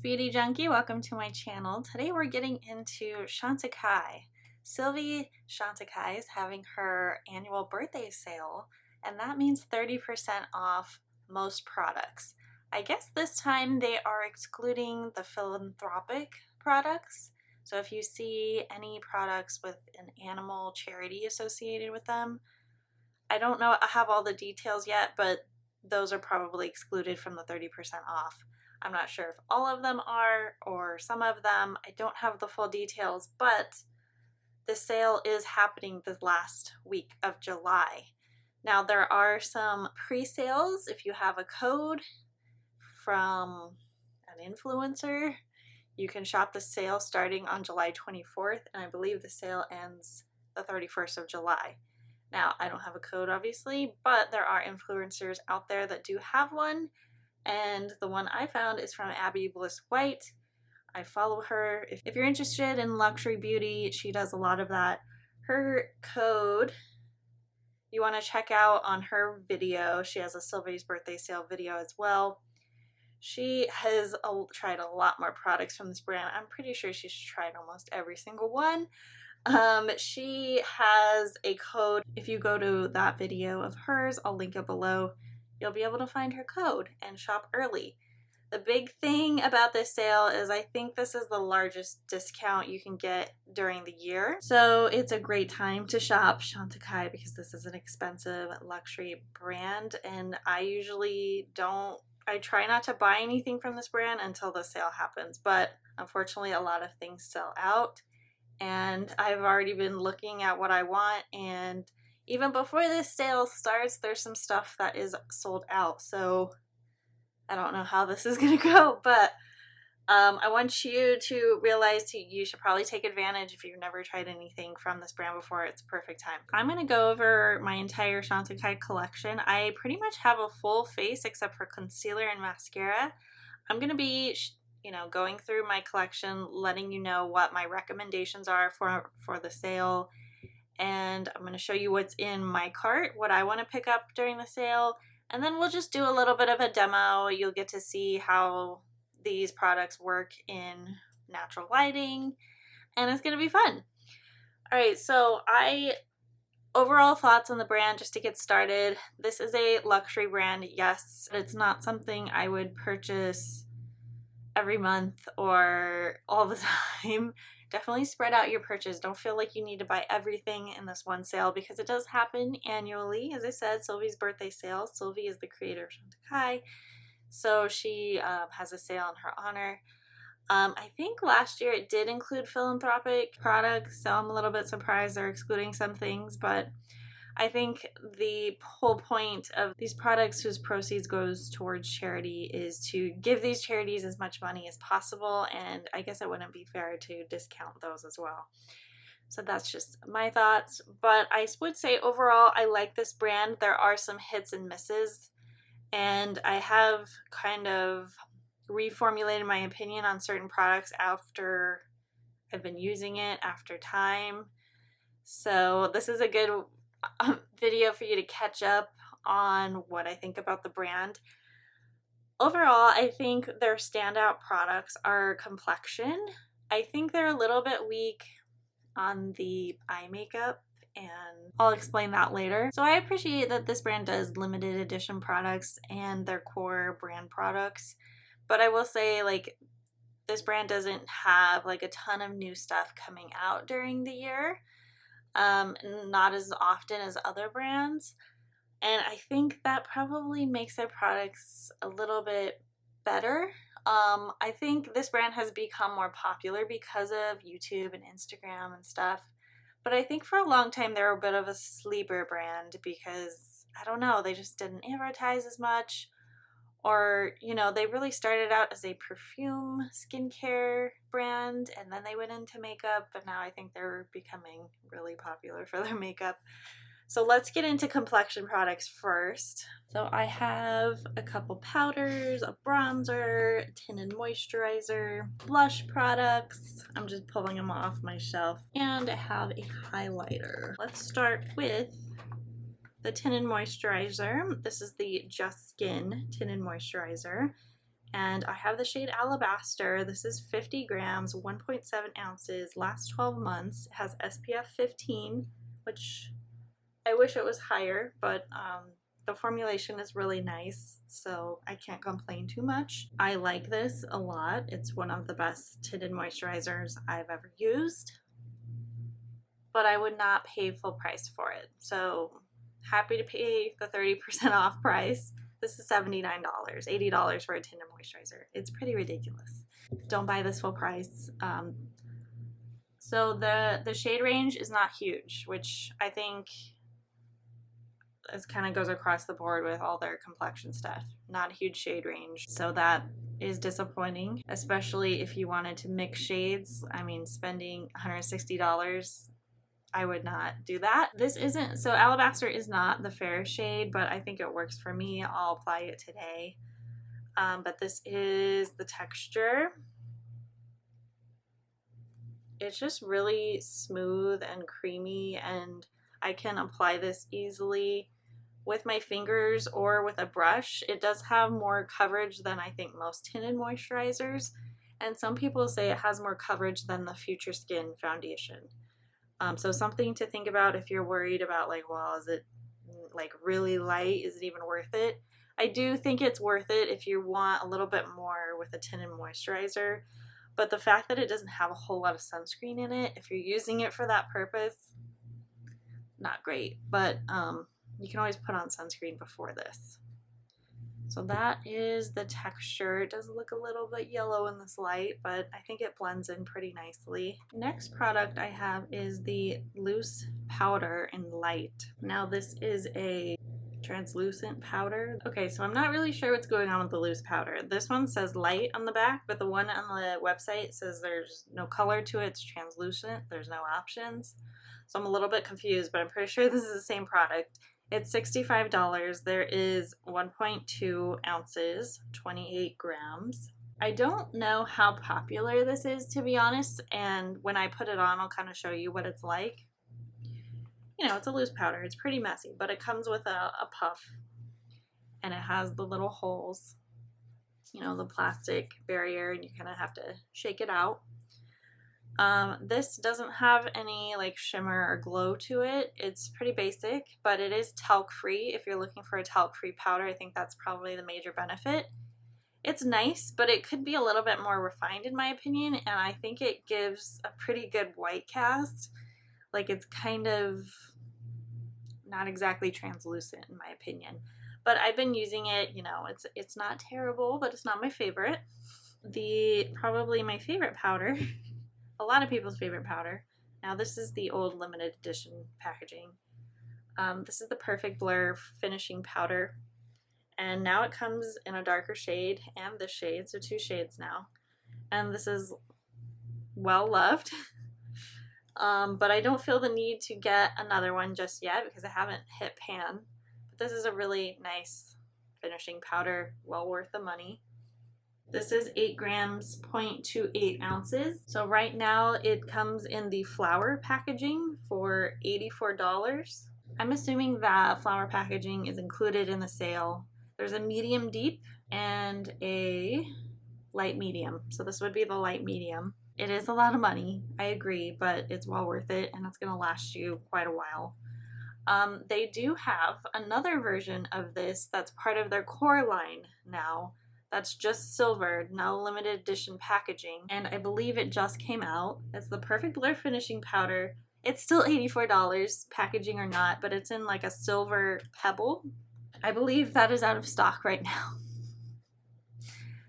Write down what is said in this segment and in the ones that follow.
Beauty Junkie, welcome to my channel. Today we're getting into Chantecaille. Sylvie Chantecaille is having her annual birthday sale, and that means 30% off most products. I guess this time they are excluding the philanthropic products. So if you see any products with an animal charity associated with them, I don't know, I have all the details yet, but those are probably excluded from the 30% off. I'm not sure if all of them are or some of them. I don't have the full details, but the sale is happening the last week of July. Now there are some pre-sales. If you have a code from an influencer, you can shop the sale starting on July 24th, and I believe the sale ends the 31st of July. Now, I don't have a code obviously, but there are influencers out there that do have one. And the one I found is from Abby Bliss White. I follow her. If you're interested in luxury beauty, she does a lot of that. Her code you want to check out on her video. She has a Sylvie's birthday sale video as well. She has tried a lot more products from this brand. I'm pretty sure she's tried almost every single one. She has a code. If you go to that video of hers, I'll link it below. You'll be able to find her code and shop early. The big thing about this sale is I think this is the largest discount you can get during the year. So it's a great time to shop Chantecaille because this is an expensive luxury brand, and I try not to buy anything from this brand until the sale happens, but unfortunately a lot of things sell out, and I've already been looking at what I want, and even before this sale starts, there's some stuff that is sold out. So I don't know how this is going to go, but I want you to realize you should probably take advantage if you've never tried anything from this brand before. It's a perfect time. I'm going to go over my entire Chantecaille collection. I pretty much have a full face except for concealer and mascara. I'm going to be going through my collection, letting you know what my recommendations are for the sale. And I'm going to show you what's in my cart, what I want to pick up during the sale, and then we'll just do a little bit of a demo. You'll get to see how these products work in natural lighting, and it's going to be fun. Alright, so overall thoughts on the brand just to get started. This is a luxury brand, yes. It's not something I would purchase every month or all the time. Definitely spread out your purchase. Don't feel like you need to buy everything in this one sale because it does happen annually. As I said, Sylvie's birthday sale. Sylvie is the creator of Chantecaille, so she has a sale in her honor. I think last year it did include philanthropic products, so I'm a little bit surprised they're excluding some things, but I think the whole point of these products whose proceeds goes towards charity is to give these charities as much money as possible, and I guess it wouldn't be fair to discount those as well. So that's just my thoughts, but I would say overall I like this brand. There are some hits and misses, and I have kind of reformulated my opinion on certain products after I've been using it after time. So this is a good video for you to catch up on what I think about the brand. Overall, I think their standout products are Complexion. I think they're a little bit weak on the eye makeup, and I'll explain that later. So I appreciate that this brand does limited edition products and their core brand products, but I will say this brand doesn't have a ton of new stuff coming out during the year. Not as often as other brands, and I think that probably makes their products a little bit better. I think this brand has become more popular because of YouTube and Instagram and stuff, but I think for a long time they were a bit of a sleeper brand because, I don't know, they just didn't advertise as much, or they really started out as a perfume skincare brand and then they went into makeup, but now I think they're becoming really popular for their makeup. So let's get into complexion products first. So I have a couple powders, a bronzer, a tinted moisturizer, blush products. I'm just pulling them off my shelf, and I have a highlighter. Let's start with the tinted moisturizer. This is the Just Skin tinted moisturizer, And I have the shade Alabaster. This is 50 grams, 1.7 ounces, lasts 12 months. It has SPF 15, which I wish it was higher, but the formulation is really nice, so I can't complain too much. I like this a lot. It's one of the best tinted moisturizers I've ever used, but I would not pay full price for it. So happy to pay the 30% off price. This is $79, $80 for a tinted moisturizer. It's pretty ridiculous. Don't buy this full price. So the shade range is not huge, which I think kind of goes across the board with all their complexion stuff. Not a huge shade range, so that is disappointing, especially if you wanted to mix shades. I mean, spending $160, I would not do that. This isn't, so Alabaster is not the fairest shade, but I think it works for me. I'll apply it today. But this is the texture. It's just really smooth and creamy, and I can apply this easily with my fingers or with a brush. It does have more coverage than I think most tinted moisturizers, and some people say it has more coverage than the Future Skin foundation. So something to think about if you're worried about, like, well, is it like really light? Is it even worth it? I do think it's worth it if you want a little bit more with a tinted moisturizer, but the fact that it doesn't have a whole lot of sunscreen in it, if you're using it for that purpose, not great. But you can always put on sunscreen before this. So that is the texture. It does look a little bit yellow in this light, but I think it blends in pretty nicely. Next product I have is the Loose Powder in Light. Now this is a translucent powder. Okay, so I'm not really sure what's going on with the loose powder. This one says light on the back, but the one on the website says there's no color to it, it's translucent, there's no options. So I'm a little bit confused, but I'm pretty sure this is the same product. It's $65. There is 1.2 ounces, 28 grams. I don't know how popular this is, to be honest, and when I put it on, I'll kind of show you what it's like. You know, it's a loose powder. It's pretty messy, but it comes with a puff, and it has the little holes, you know, the plastic barrier, and you kind of have to shake it out. This doesn't have any like shimmer or glow to it. It's pretty basic, but it is talc free. If you're looking for a talc free powder, I think that's probably the major benefit. It's nice, but it could be a little bit more refined in my opinion, and I think it gives a pretty good white cast. Like, it's kind of not exactly translucent in my opinion, but I've been using it. You know, it's not terrible, but it's not my favorite. Probably my favorite powder, a lot of people's favorite powder. Now this is the old limited edition packaging. This is the Perfect Blur finishing powder, and now it comes in a darker shade and this shade, so 2 shades now, and this is well loved. But I don't feel the need to get another one just yet because I haven't hit pan. But this is a really nice finishing powder, well worth the money. This is 8 grams, 0.28 ounces. So right now it comes in the flower packaging for $84. I'm assuming that flower packaging is included in the sale. There's a medium deep and a light medium. So this would be the light medium. It is a lot of money, I agree, but it's well worth it, and it's going to last you quite a while. They do have another version of this that's part of their core line now. That's just silver, no limited edition packaging, and I believe it just came out. It's the Perfect Blur finishing powder. It's still $84, packaging or not, but it's in like a silver pebble. I believe that is out of stock right now.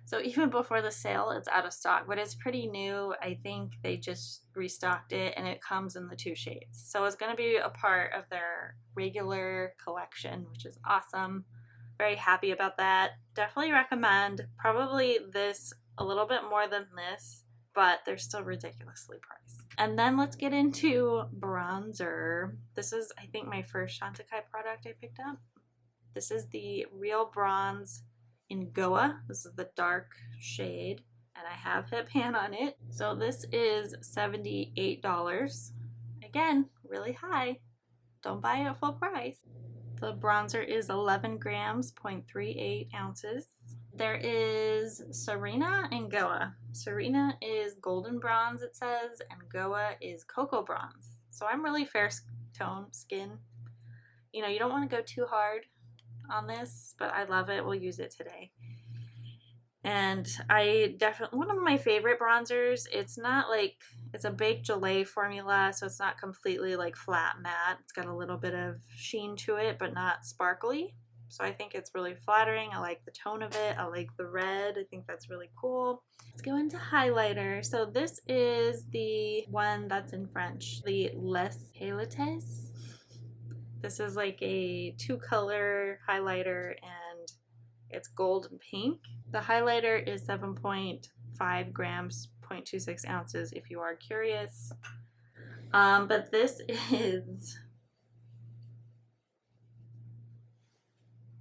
So even before the sale, it's out of stock, but it's pretty new. I think they just restocked it, and it comes in the 2 shades. So it's going to be a part of their regular collection, which is awesome. Very happy about that. Definitely recommend. Probably this a little bit more than this, but they're still ridiculously priced. And then let's get into bronzer. This is, I think, my first Chantecaille product I picked up. This is the Real Bronze in Goa. This is the dark shade, and I have hit pan on it. So this is $78. Again, really high. Don't buy it full price. The bronzer is 11 grams, 0.38 ounces. There is Serena and Goa. Serena is golden bronze, it says, and Goa is cocoa bronze. So I'm really fair tone skin. You know, you don't want to go too hard on this, but I love it. We'll use it today. And I definitely, one of my favorite bronzers, it's not like, it's a baked Gelee formula, so it's not completely like flat matte. It's got a little bit of sheen to it, but not sparkly. So I think it's really flattering. I like the tone of it. I like the red. I think that's really cool. Let's go into highlighter. So this is the one that's in French, the Les Palettes. This is like a 2-color highlighter and it's gold and pink. The highlighter is 7.5 grams, 0.26 ounces if you are curious. But this is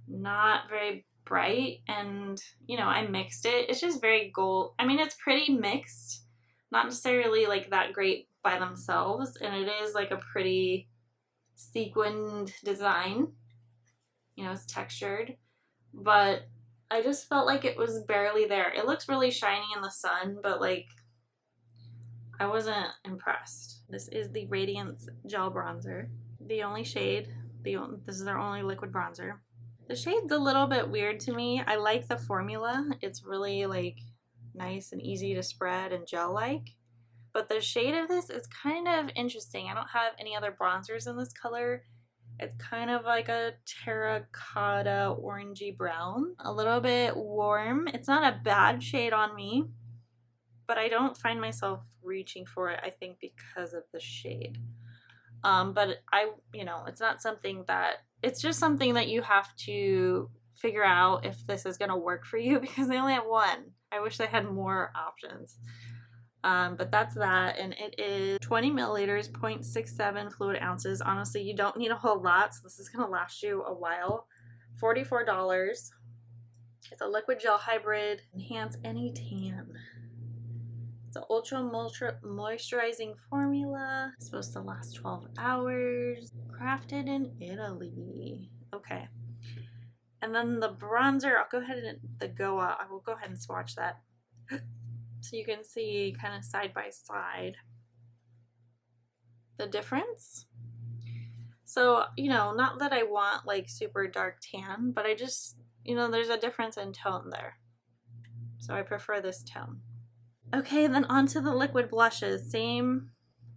not very bright, and you know, I mixed it. It's just very gold. I mean, it's pretty mixed, not necessarily like that great by themselves, and it is like a pretty sequined design. You know, it's textured, but I just felt like it was barely there. It looks really shiny in the sun, but like I wasn't impressed. This is the Radiance Gel Bronzer. The only shade, this is their only liquid bronzer. The shade's a little bit weird to me. I like the formula. It's really like nice and easy to spread and gel-like. But the shade of this is kind of interesting. I don't have any other bronzers in this color. It's kind of like a terracotta orangey brown. A little bit warm. It's not a bad shade on me, but I don't find myself reaching for it, I think, because of the shade. But you know, it's not something that, it's just something that you have to figure out if this is gonna work for you, because they only have one. I wish they had more options. But that's that, and it is 20 milliliters, 0.67 fluid ounces. Honestly, you don't need a whole lot, so this is gonna last you a while. $44. It's a liquid gel hybrid, enhance any tan. It's an ultra moisturizing formula. It's supposed to last 12 hours. Crafted in Italy. Okay. And then the bronzer, I'll go ahead and the Goa, I will go ahead and swatch that. So you can see kind of side by side the difference. So, you know, not that I want like super dark tan, but I just, you know, there's a difference in tone there. So I prefer this tone. Okay, then onto the liquid blushes. Same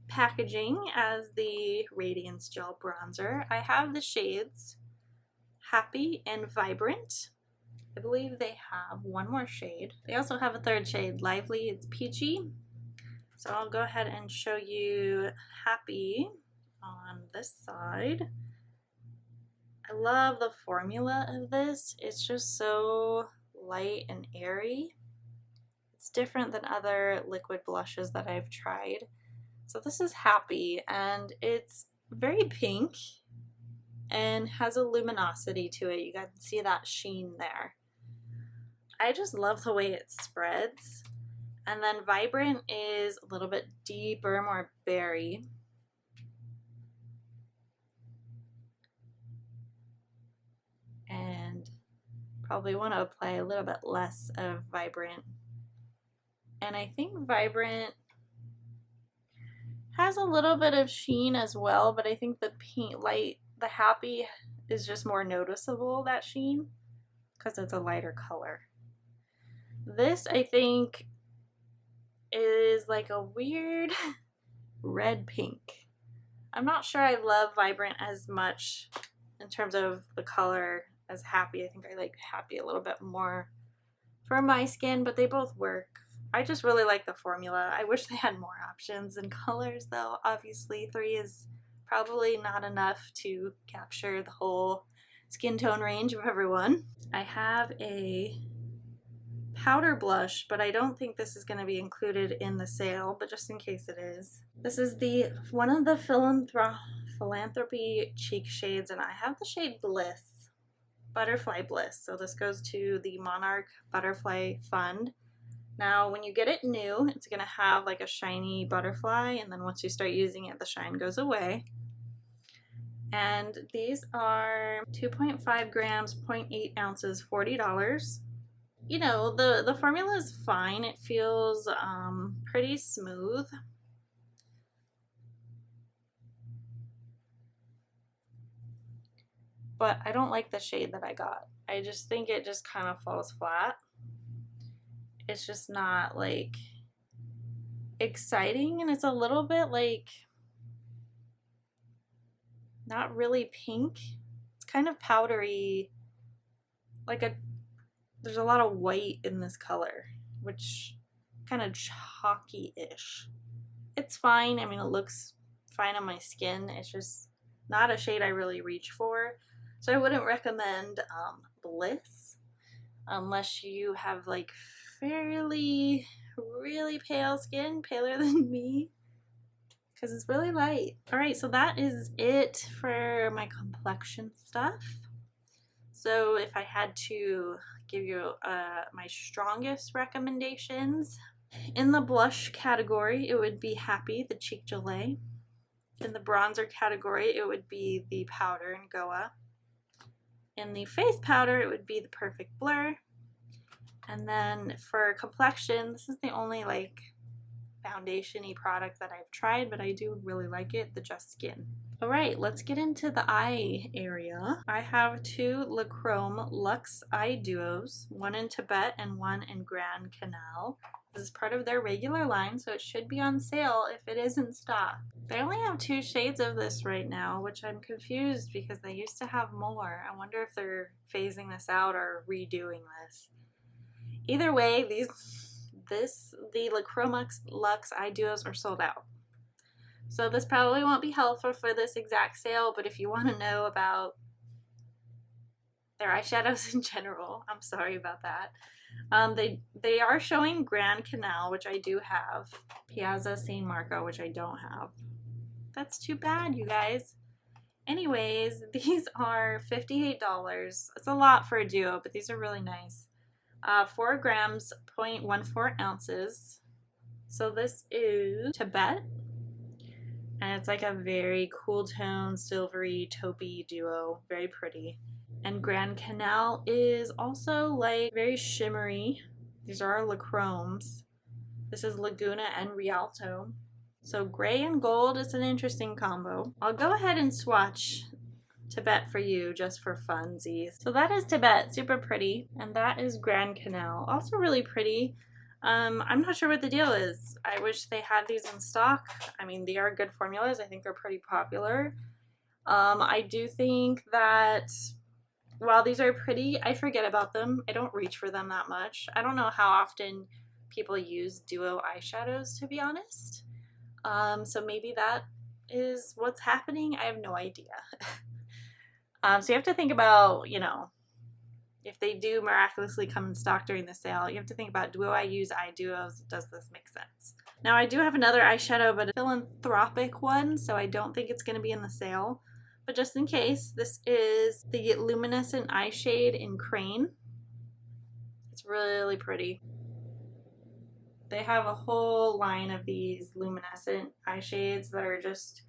packaging as the Radiance Gel Bronzer. I have the shades Happy and Vibrant. I believe they have one more shade. They also have a third shade, Lively. It's peachy. So I'll go ahead and show you Happy on this side. I love the formula of this. It's just so light and airy. It's different than other liquid blushes that I've tried. So this is Happy, and it's very pink and has a luminosity to it. You can see that sheen there. I just love the way it spreads. And then Vibrant is a little bit deeper, more berry. And probably want to apply a little bit less of Vibrant. And I think Vibrant has a little bit of sheen as well, but I think the pink light, the Happy is just more noticeable, that sheen, because it's a lighter color. This, I think, is like a weird red pink. I'm not sure I love Vibrant as much in terms of the color as Happy. I think I like Happy a little bit more for my skin, but they both work. I just really like the formula. I wish they had more options and colors though. Obviously 3 is probably not enough to capture the whole skin tone range of everyone. I have a powder blush, but I don't think this is going to be included in the sale, but just in case it is. This is one of the Philanthropy cheek shades, and I have the shade Bliss, Butterfly Bliss. So this goes to the Monarch Butterfly Fund. Now, when you get it new, it's going to have like a shiny butterfly, and then once you start using it, the shine goes away. And these are 2.5 grams, 0.8 ounces, $40. you know, the formula is fine. It feels pretty smooth. But I don't like the shade that I got. I just think it just kind of falls flat. It's just not like exciting, and it's a little bit like not really pink. It's kind of powdery, like there's a lot of white in this color, which kind of chalky-ish. It's fine. I mean, it looks fine on my skin. It's just not a shade I really reach for. So I wouldn't recommend Bliss unless you have like fairly, really pale skin, paler than me, because it's really light. All right, so that is it for my complexion stuff. So if I had to give you my strongest recommendations, in the blush category, it would be Happy, the Cheek Gelee. In the bronzer category, it would be the powder in Goa. In the face powder, it would be the Perfect Blur. And then for complexion, this is the only like foundation-y product that I've tried, but I do really like it, the Just Skin. All right, let's get into the eye area. I have two Lachrome Luxe eye duos, one in Tibet and one in Gran Canal. This is part of their regular line, so it should be on sale if it is in stock. They only have 2 shades of this right now, which I'm confused because they used to have more. I wonder if they're phasing this out or redoing this. Either way, the Lachrome Luxe eye duos are sold out. So this probably won't be helpful for this exact sale, but if you want to know about their eyeshadows in general, I'm sorry about that. They are showing Gran Canal, which I do have, Piazza San Marco, which I don't have. That's too bad, you guys. Anyways, these are $58. It's a lot for a duo, but these are really nice. 4 grams, 0.14 ounces. So this is Tibet. And it's like a very cool tone, silvery, taupey duo. Very pretty. And Gran Canal is also like very shimmery. These are Lachromes. This is Laguna and Rialto. So gray and gold is an interesting combo. I'll go ahead and swatch Tibet for you just for funsies. So that is Tibet, super pretty. And that is Gran Canal, also really pretty. I'm not sure what the deal is. I wish they had these in stock. I mean, they are good formulas. I think they're pretty popular. I do think that while these are pretty, I forget about them. I don't reach for them that much. I don't know how often people use duo eyeshadows, to be honest. So maybe that is what's happening. I have no idea. So you have to think about, you know, if they do miraculously come in stock during the sale, you have to think about, do I use eye duos? Does this make sense? Now I do have another eyeshadow, but a Philanthropic one, so I don't think it's going to be in the sale. But just in case, this is the Luminescent eye shade in Crane. It's really pretty. They have a whole line of these luminescent eye shades that are just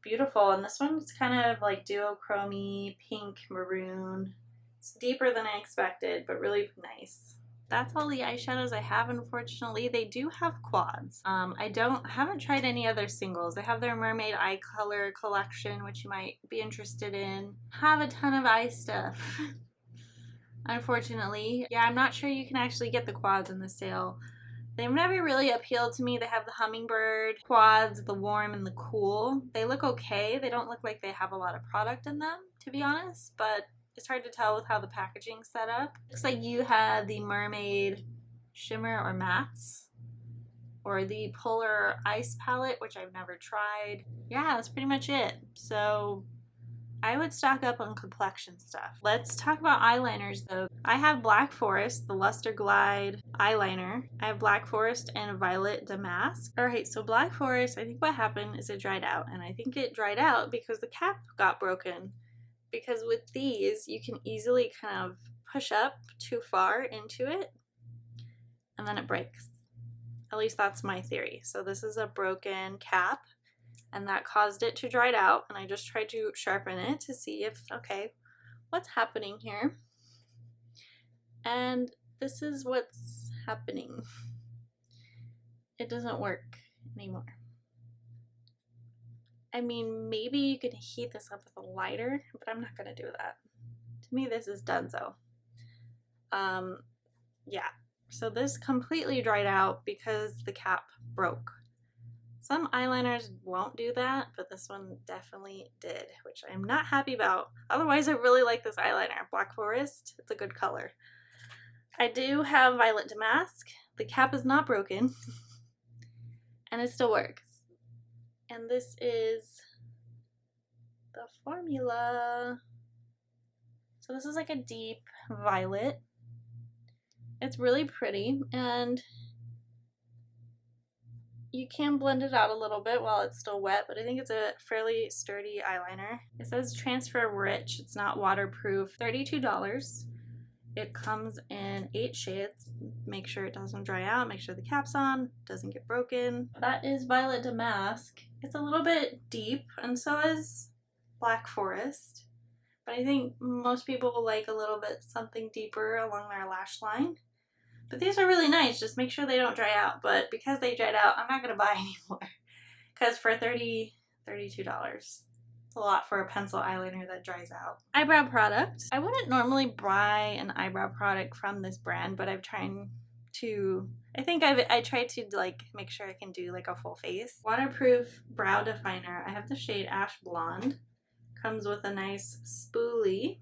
beautiful, and this one's kind of like duochrome, pink, maroon. It's deeper than I expected, but really nice. That's all the eyeshadows I have, unfortunately. They do have quads. I haven't tried any other singles. They have their Mermaid Eye Color collection, which you might be interested in. Have a ton of eye stuff, unfortunately. Yeah, I'm not sure you can actually get the quads in the sale. They've never really appealed to me. They have the hummingbird quads, the warm and the cool. They look okay. They don't look like they have a lot of product in them, to be honest, but it's hard to tell with how the packaging's set up. Looks like you had the Mermaid Shimmer or Mattes, or the Polar Ice Palette, which I've never tried. Yeah, that's pretty much it. So I would stock up on complexion stuff. Let's talk about eyeliners though. I have Black Forest, the Luster Glide eyeliner. I have Black Forest and Violet Damask. Alright, so Black Forest, I think what happened is it dried out. And I think it dried out because the cap got broken. Because with these, you can easily kind of push up too far into it, and then it breaks. At least that's my theory. So this is a broken cap, and that caused it to dry out, and I just tried to sharpen it to see if, okay, what's happening here? And this is what's happening. It doesn't work anymore. I mean, maybe you could heat this up with a lighter, but I'm not gonna do that. To me, this is donezo. Yeah, so this completely dried out because the cap broke. Some eyeliners won't do that, but this one definitely did, which I'm not happy about. Otherwise, I really like this eyeliner. Black Forest, it's a good color. I do have Violet Damask. The cap is not broken, and it still works. And this is the formula. So this is like a deep violet. It's really pretty, and you can blend it out a little bit while it's still wet, but I think it's a fairly sturdy eyeliner. It says transfer rich. It's not waterproof. $32. It comes in 8 shades. Make sure it doesn't dry out. Make sure the cap's on, doesn't get broken. That is Violet Damask. It's a little bit deep, and so is Black Forest. But I think most people will like a little bit something deeper along their lash line. But these are really nice. Just make sure they don't dry out. But because they dried out, I'm not going to buy any more. Because for $32, it's a lot for a pencil eyeliner that dries out. Eyebrow product. I wouldn't normally buy an eyebrow product from this brand, but I've tried to, I tried to like make sure I can do like a full face. Waterproof brow definer. I have the shade Ash Blonde. Comes with a nice spoolie.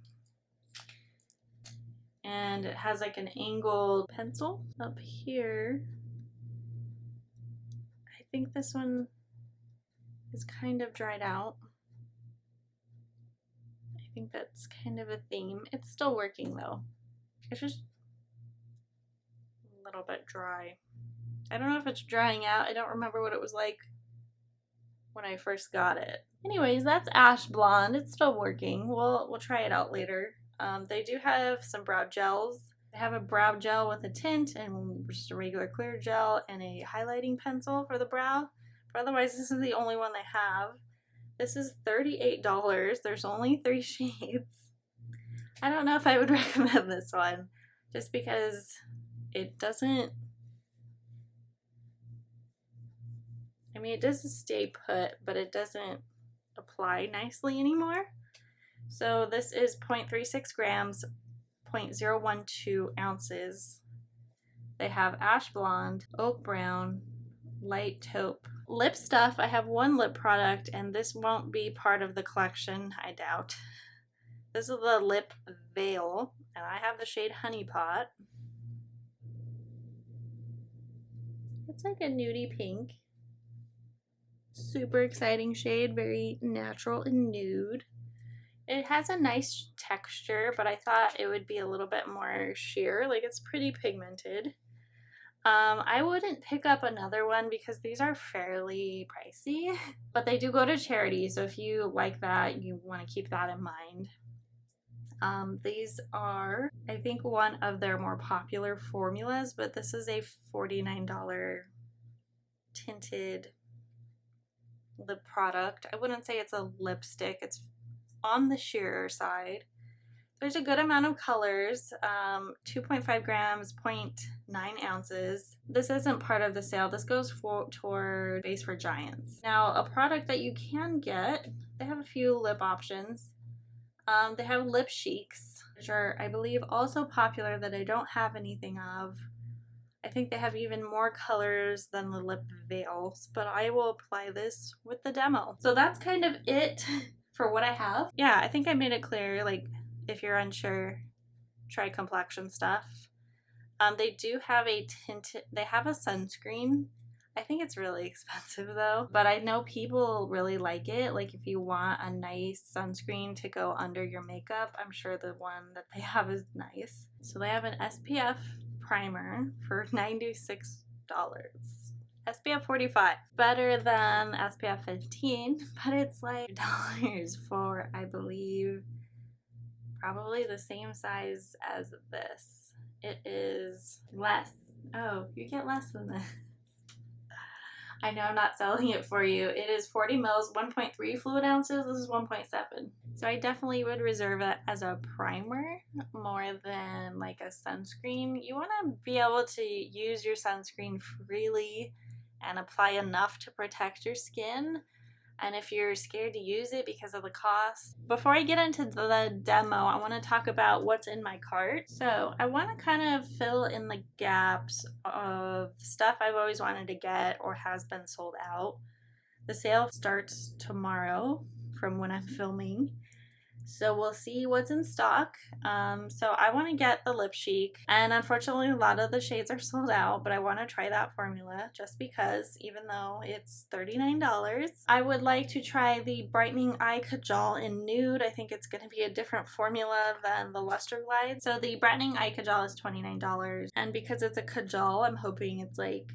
And it has like an angled pencil up here. I think this one is kind of dried out. I think that's kind of a theme. It's still working though. It's just a little bit dry. I don't know if it's drying out. I don't remember what it was like when I first got it. Anyways, that's Ash Blonde. It's still working. We'll try it out later. They do have some brow gels. They have a brow gel with a tint and just a regular clear gel and a highlighting pencil for the brow. But otherwise, this is the only one they have. This is $38. There's only 3 shades. I don't know if I would recommend this one just because it doesn't, I mean, it does stay put, but it doesn't apply nicely anymore. So this is 0.36 grams, 0.012 ounces. They have Ash Blonde, Oak Brown, Light Taupe. Lip stuff, I have one lip product, and this won't be part of the collection, I doubt. This is the Lip Veil, and I have the shade Honeypot. It's like a nudie pink. Super exciting shade, very natural and nude. It has a nice texture, but I thought it would be a little bit more sheer. Like, it's pretty pigmented. I wouldn't pick up another one because these are fairly pricey, but they do go to charity, so if you like that, you want to keep that in mind. These are, I think, one of their more popular formulas, but this is a $49 tinted lip product. I wouldn't say it's a lipstick. It's on the sheerer side. There's a good amount of colors, 2.5 grams, 0.9 ounces. This isn't part of the sale. This goes toward Base for Giants. Now, a product that you can get, they have a few lip options. They have lip cheeks, which are, I believe, also popular that I don't have anything of. I think they have even more colors than the lip veils, but I will apply this with the demo. So that's kind of it for what I have. Yeah, I think I made it clear, like, if you're unsure, try complexion stuff. They do have a tinted, they have a sunscreen. I think it's really expensive though, but I know people really like it. Like, if you want a nice sunscreen to go under your makeup, I'm sure the one that they have is nice. So they have an SPF primer for $96. SPF 45, better than SPF 15, but it's like $2 for, I believe, probably the same size as this. It is less. Oh, you get less than this. I know I'm not selling it for you. It is 40 mils, 1.3 fluid ounces. This is 1.7. So I definitely would reserve it as a primer more than like a sunscreen. You want to be able to use your sunscreen freely and apply enough to protect your skin. And if you're scared to use it because of the cost. Before I get into the demo, I want to talk about what's in my cart. So I want to kind of fill in the gaps of stuff I've always wanted to get or has been sold out. The sale starts tomorrow from when I'm filming. So we'll see what's in stock. So I want to get the Lip Chic, and unfortunately a lot of the shades are sold out, but I want to try that formula just because, even though it's $39. I would like to try the Brightening Eye Kajal in Nude. I think it's going to be a different formula than the Luster Glide. So the Brightening Eye Kajal is $29, and because it's a Kajal, I'm hoping it's like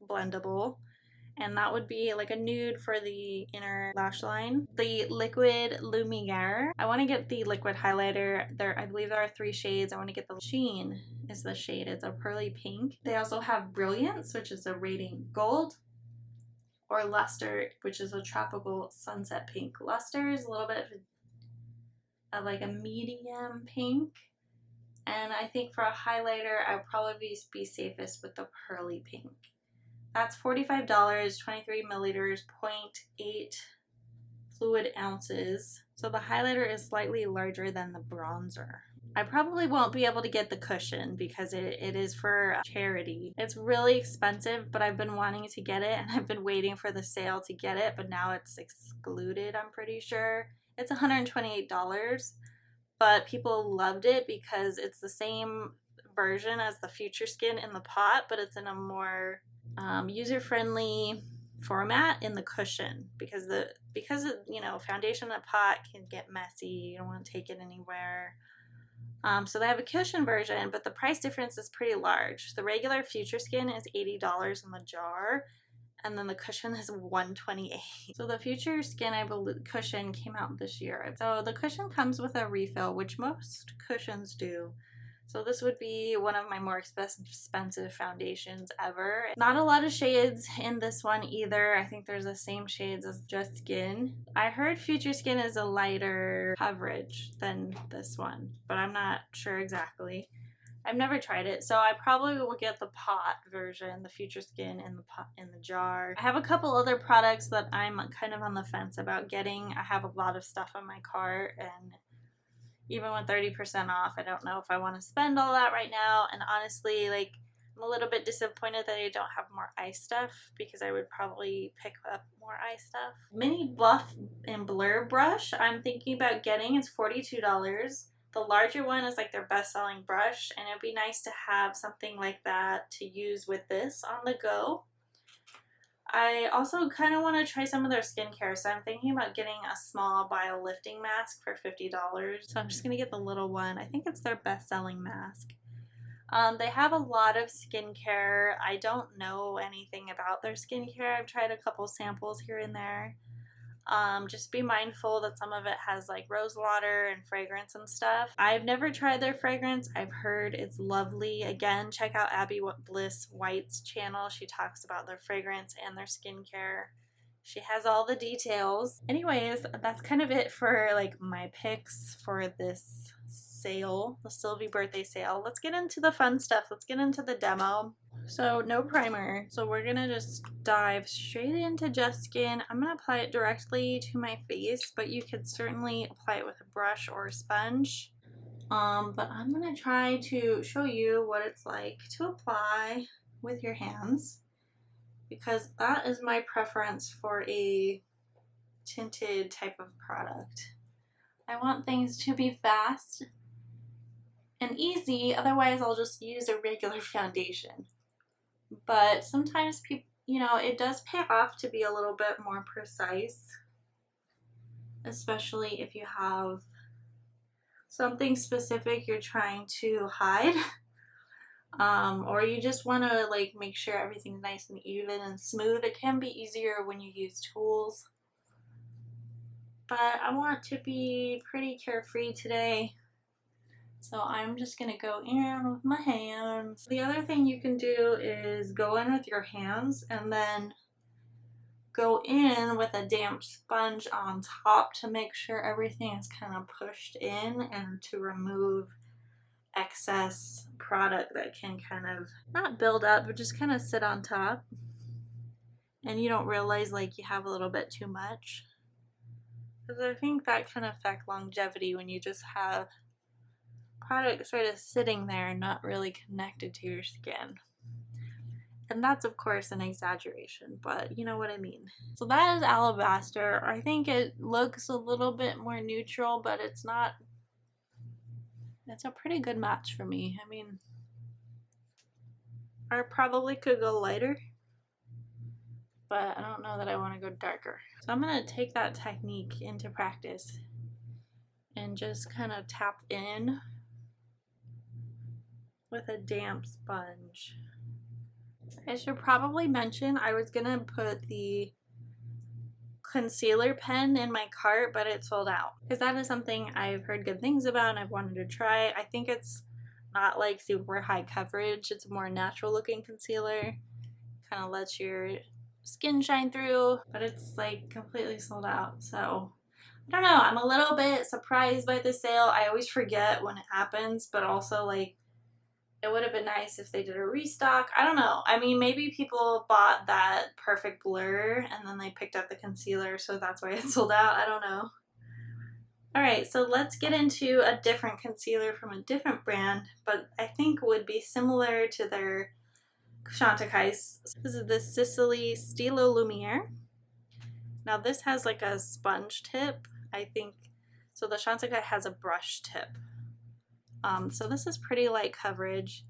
blendable. And that would be like a nude for the inner lash line. The liquid Lumiere. I want to get the liquid highlighter. I believe there are 3 shades. I want to get the Sheen is the shade. It's a pearly pink. They also have Brilliance, which is a radiant gold, or Luster, which is a tropical sunset pink. Luster is a little bit of like a medium pink. And I think for a highlighter, I would probably be safest with the pearly pink. That's $45, 23 milliliters, 0.8 fluid ounces. So the highlighter is slightly larger than the bronzer. I probably won't be able to get the cushion because it is for charity. It's really expensive, but I've been wanting to get it and I've been waiting for the sale to get it, but now it's excluded, I'm pretty sure. It's $128, but people loved it because it's the same version as the Future Skin in the pot, but it's in a more user-friendly format in the cushion, because you know, foundation in a pot can get messy. You don't want to take it anywhere. So they have a cushion version, but the price difference is pretty large. The regular Future Skin is $80 in the jar, and then the cushion is $128. So the Future Skin, I believe, cushion came out this year. So the cushion comes with a refill, which most cushions do. So this would be one of my more expensive foundations ever. Not a lot of shades in this one either. I think there's the same shades as Just Skin. I heard Future Skin is a lighter coverage than this one, but I'm not sure exactly. I've never tried it, so I probably will get the pot version, the Future Skin in the pot in the jar. I have a couple other products that I'm kind of on the fence about getting. I have a lot of stuff on my cart, and even with 30% off, I don't know if I want to spend all that right now. And honestly, like, I'm a little bit disappointed that I don't have more eye stuff, because I would probably pick up more eye stuff. Mini Buff and Blur brush I'm thinking about getting. It's $42. The larger one is like their best-selling brush, and it'd be nice to have something like that to use with this on the go. I also kind of want to try some of their skincare, so I'm thinking about getting a small Biolifting Mask for $50. So I'm just going to get the little one. I think it's their best-selling mask. They have a lot of skincare. I don't know anything about their skincare. I've tried a couple samples here and there. Just be mindful that some of it has like rose water and fragrance and stuff. I've never tried their fragrance. I've heard it's lovely. Again, check out Abby Bliss White's channel. She talks about their fragrance and their skincare. She has all the details. Anyways, that's kind of it for like my picks for this sale, the Sylvie birthday sale. Let's get into the fun stuff. Let's get into the demo. So no primer, so we're gonna just dive straight into Just Skin. I'm gonna apply it directly to my face, but you could certainly apply it with a brush or a sponge. But I'm gonna try to show you what it's like to apply with your hands, because that is my preference for a tinted type of product. I want things to be fast and easy, otherwise I'll just use a regular foundation. But sometimes people, you know, it does pay off to be a little bit more precise, especially if you have something specific you're trying to hide, or you just want to like make sure everything's nice and even and smooth. It can be easier when you use tools, but I want to be pretty carefree today. So I'm just going to go in with my hands. The other thing you can do is go in with your hands and then go in with a damp sponge on top to make sure everything is kind of pushed in and to remove excess product that can kind of not build up but just kind of sit on top, and you don't realize like you have a little bit too much, because I think that can affect longevity when you just have product sort of sitting there and not really connected to your skin. And that's of course an exaggeration, but you know what I mean. So that is Alabaster. I think it looks a little bit more neutral, but it's not. It's a pretty good match for me. I mean, I probably could go lighter, but I don't know that I want to go darker. So I'm going to take that technique into practice and just kind of tap in with a damp sponge. I should probably mention I was going to put the concealer pen in my cart, but it sold out, because that is something I've heard good things about and I've wanted to try. I think it's not like super high coverage. It's a more natural looking concealer, kind of lets your skin shine through, but it's like completely sold out. So I don't know, I'm a little bit surprised by the sale. I always forget when it happens, but also like it would have been nice if they did a restock. I don't know. I mean, maybe people bought that perfect blur and then they picked up the concealer, so that's why it sold out. I don't know. Alright, so let's get into a different concealer from a different brand, but I think would be similar to their Chantecaille. This is the Sicily Stilo Lumiere. Now this has like a sponge tip, I think. So the Chantecaille has a brush tip. So this is pretty light coverage,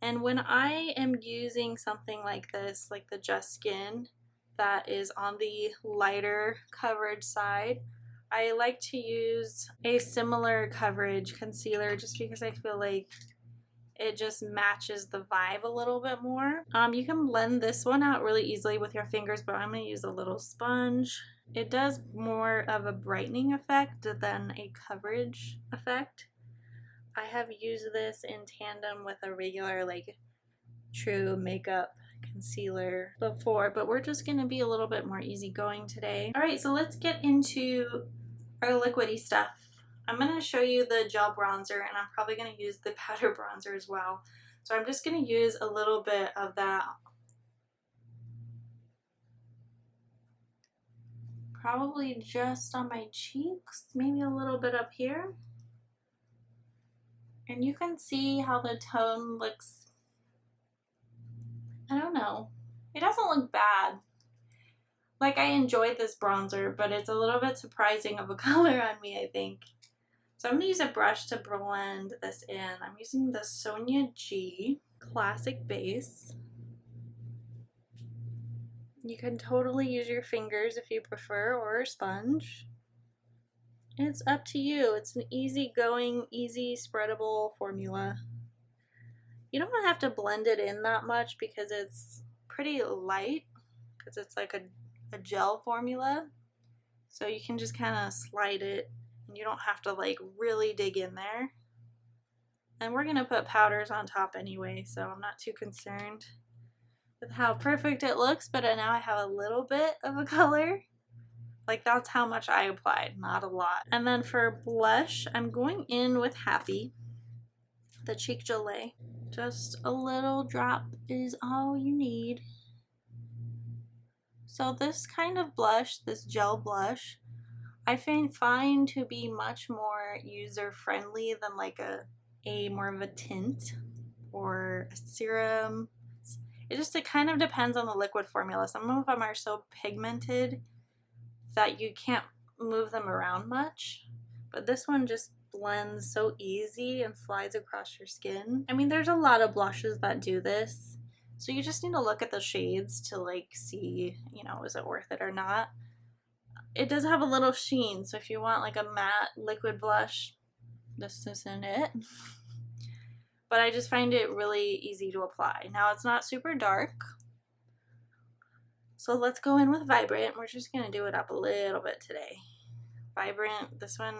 and when I am using something like this, like the Just Skin, that is on the lighter coverage side, I like to use a similar coverage concealer just because I feel like it just matches the vibe a little bit more. You can blend this one out really easily with your fingers, but I'm going to use a little sponge. It does more of a brightening effect than a coverage effect. I have used this in tandem with a regular like true makeup concealer before, but we're just going to be a little bit more easygoing today. Alright, so let's get into our liquidy stuff. I'm going to show you the gel bronzer, and I'm probably going to use the powder bronzer as well. So I'm just going to use a little bit of that, probably just on my cheeks, maybe a little bit up here. And you can see how the tone looks. I don't know. It doesn't look bad. Like, I enjoyed this bronzer, but it's a little bit surprising of a color on me, I think. So I'm going to use a brush to blend this in. I'm using the Sonia G Classic Base. You can totally use your fingers if you prefer, or a sponge. It's up to you. It's an easy-going, easy spreadable formula. You don't have to blend it in that much because it's pretty light, because it's like a gel formula. So you can just kind of slide it, and you don't have to like really dig in there. And we're going to put powders on top anyway, so I'm not too concerned with how perfect it looks, but now I have a little bit of a color. Like, that's how much I applied, not a lot. And then for blush, I'm going in with Happy, the Cheek Gelee. Just a little drop is all you need. So this kind of blush, this gel blush, I find to be much more user-friendly than like a more of a tint or a serum. It kind of depends on the liquid formula. Some of them are so pigmented that you can't move them around much, but this one just blends so easy and slides across your skin. I mean, there's a lot of blushes that do this, so you just need to look at the shades to like see, you know, is it worth it or not. It does have a little sheen, so if you want like a matte liquid blush, this isn't it. But I just find it really easy to apply. Now, it's not super dark, so let's go in with Vibrant. We're just going to do it up a little bit today. Vibrant, this one,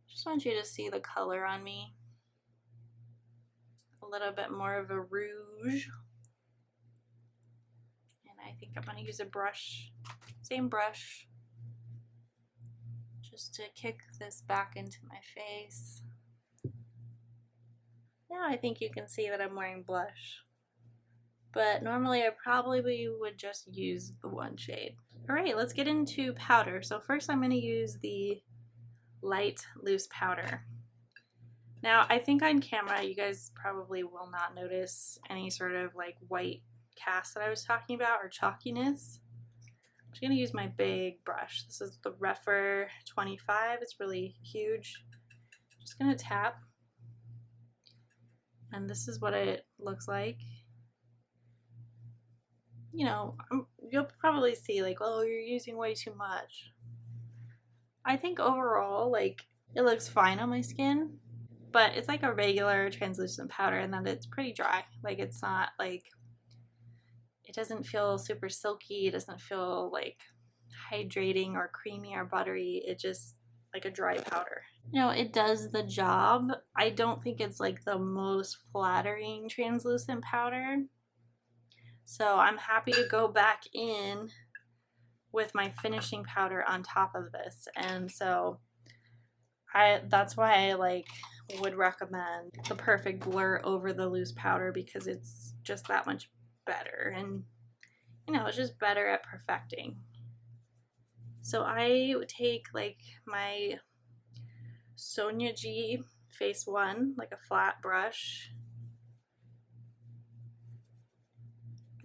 just want you to see the color on me. A little bit more of a rouge. And I think I'm going to use a brush, same brush, just to kick this back into my face. Now I think you can see that I'm wearing blush, but normally I probably would just use the one shade. Alright, let's get into powder. So first I'm going to use the light loose powder. Now I think on camera you guys probably will not notice any sort of like white cast that I was talking about or chalkiness. I'm just going to use my big brush. This is the Refer 25. It's really huge. Just going to tap. And this is what it looks like. You know, you'll probably see like, oh, you're using way too much. I think overall, like, it looks fine on my skin, but it's like a regular translucent powder and then it's pretty dry. Like, it's not like, it doesn't feel super silky. It doesn't feel like hydrating or creamy or buttery. It's just like a dry powder. You know, it does the job. I don't think it's like the most flattering translucent powder. So I'm happy to go back in with my finishing powder on top of this. And so that's why I like would recommend the Perfect Blur over the loose powder, because it's just that much better. And you know, it's just better at perfecting. So I would take like my Sonia G Face 1, like a flat brush.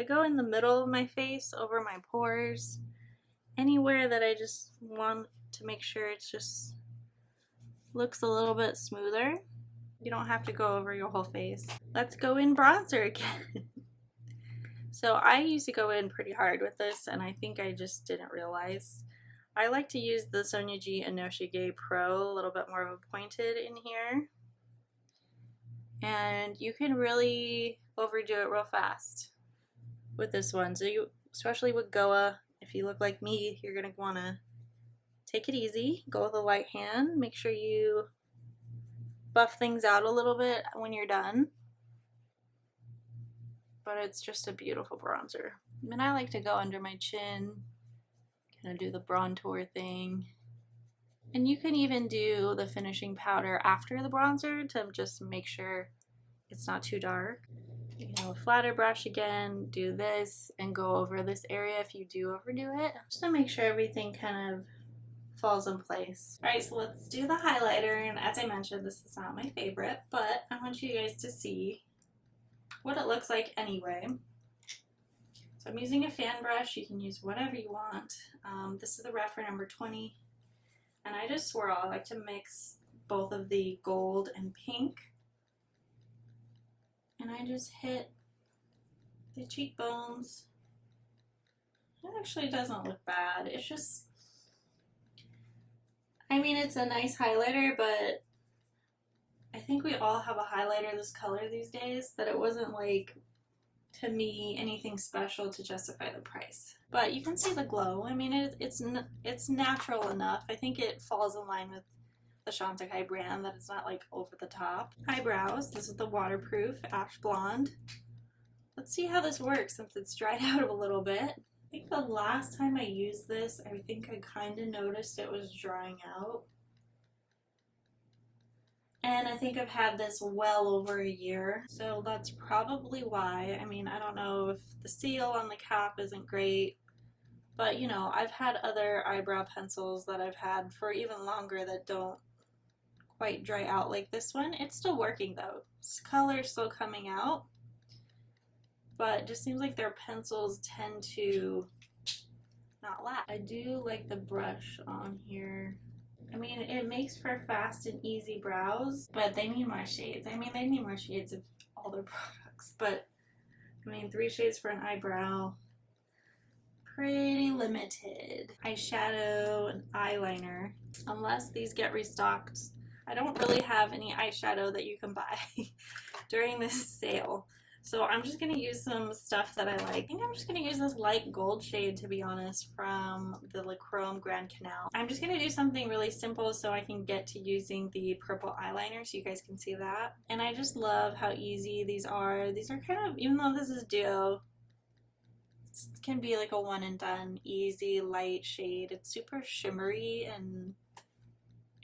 I go in the middle of my face, over my pores, anywhere that I just want to make sure it's just looks a little bit smoother. You don't have to go over your whole face. Let's go in bronzer again. So I used to go in pretty hard with this, and I think I just didn't realize. I like to use the Sonia G Inoshige Pro, a little bit more of a pointed in here. And you can really overdo it real fast with this one. So you, especially with Goa, if you look like me, you're gonna wanna take it easy, go with a light hand, make sure you buff things out a little bit when you're done. But it's just a beautiful bronzer. I mean, I like to go under my chin, kind of do the bronzer thing. And you can even do the finishing powder after the bronzer to just make sure it's not too dark. You know, flatter brush again, do this, and go over this area if you do overdo it, just to make sure everything kind of falls in place. Alright, so let's do the highlighter, and as I mentioned, this is not my favorite, but I want you guys to see what it looks like anyway. So I'm using a fan brush. You can use whatever you want. This is the Refer number 20, and I just swirl. I like to mix both of the gold and pink, and I just hit the cheekbones. It actually doesn't look bad. It's just, I mean, it's a nice highlighter, but I think we all have a highlighter this color these days, that it wasn't like, to me, anything special to justify the price. But you can see the glow. I mean, it's natural enough. I think it falls in line with the Chantecaille brand, that it's not like over the top. Eyebrows, this is the waterproof Ash Blonde. Let's see how this works since it's dried out a little bit. I think the last time I used this, I think I kind of noticed it was drying out. And I think I've had this well over a year, so that's probably why. I mean, I don't know if the seal on the cap isn't great, but you know, I've had other eyebrow pencils that I've had for even longer that don't quite dry out like this one. It's still working though. This color's still coming out, but it just seems like their pencils tend to not last. I do like the brush on here. I mean, it makes for fast and easy brows, but they need more shades. I mean, they need more shades of all their products, but I mean, 3 shades for an eyebrow, pretty limited. Eyeshadow and eyeliner, unless these get restocked. I don't really have any eyeshadow that you can buy during this sale. So I'm just going to use some stuff that I like. I think I'm just going to use this light gold shade, to be honest, from the La Chrome Gran Canal. I'm just going to do something really simple so I can get to using the purple eyeliner so you guys can see that. And I just love how easy these are. These are kind of, even though this is duo, can be like a one and done, easy, light shade. It's super shimmery and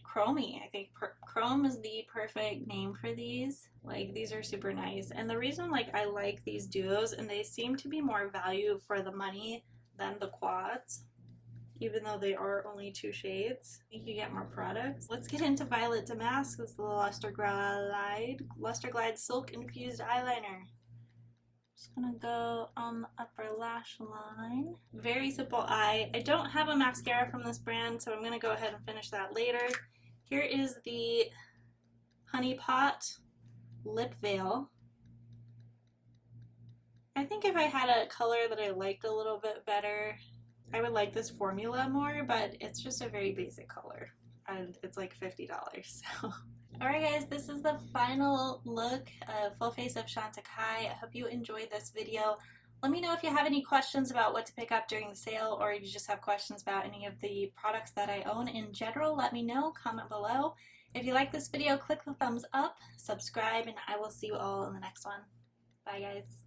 chromy. I think chrome is the perfect name for these. Like, these are super nice. And the reason like I like these duos, and they seem to be more value for the money than the quads, even though they are only 2 shades. I think you get more products. Let's get into Violet Damask. It's the Luster Glide Silk Infused Eyeliner. Just gonna go on the upper lash line. Very simple eye. I don't have a mascara from this brand, so I'm gonna go ahead and finish that later. Here is the Honeypot Lip Veil. I think if I had a color that I liked a little bit better, I would like this formula more, but it's just a very basic color, and it's like $50, so. Alright guys, this is the final look, full face of Chantecaille. I hope you enjoyed this video. Let me know if you have any questions about what to pick up during the sale, or if you just have questions about any of the products that I own in general. Let me know, comment below. If you like this video, click the thumbs up, subscribe, and I will see you all in the next one. Bye guys.